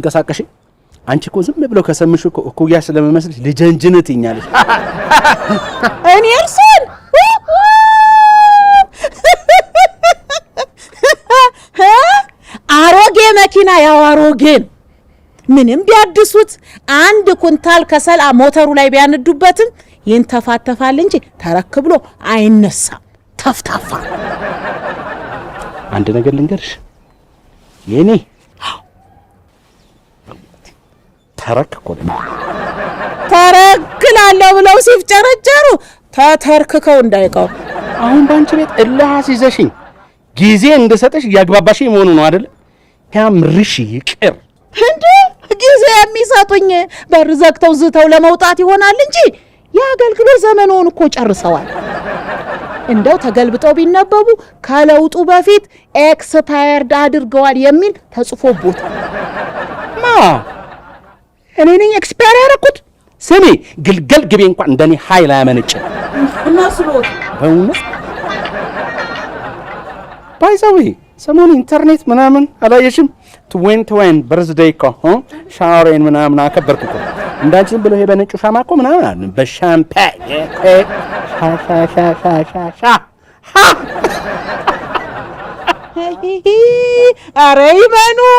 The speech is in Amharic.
እንዳትንቀሳቀሽ አንቺ እኮ ዝም ብለው ከሰምሽ እኮ እኩያ ስለመመስልሽ ልጀንጅነት ይኛለሽ እኔ እርሱን አሮጌ መኪና ያው አሮጌን ምንም ቢያድሱት አንድ ኩንታል ከሰል ሞተሩ ላይ ቢያነዱበትም ይንተፋተፋል እንጂ ተረክብሎ አይነሳም ተፍታፋ አንድ ነገር ልንገርሽ የኔ ተረክኮ ተረክላለሁ ብለው ሲፍጨረጨሩ ተተርክከው እንዳይቀሩ አሁን ባንቺ ቤት እላስ ይዘሽኝ ጊዜ እንደሰጠሽ ያግባባሽኝ መሆኑ ነው አይደል ያምርሽ ይቅር እንዴ ጊዜ የሚሰጡኝ በር ዘግተው ዝተው ለመውጣት ይሆናል እንጂ ያገልግሎት ዘመኑን እኮ ጨርሰዋል እንደው ተገልብጠው ቢነበቡ ካለውጡ በፊት ኤክስፓየርድ አድርገዋል የሚል ተጽፎቦት እኔ ነኝ ኤክስፓየር ያደረኩት ስሚ ግልገል ግቤ እንኳን እንደኔ ኃይል አያመነጭ መስሎት በእውነት ባይዘው ሰሞኑን ኢንተርኔት ምናምን አላየሽም 2020 በርዝዴይ እኮ ሻወሬን ምናምን አከበርኩ እኮ እንዳንቺ ብሎ ይሄ በነጩ ሻማ እኮ ምናምን አለ በሻምፓኝ ሻ አረ ይመኑ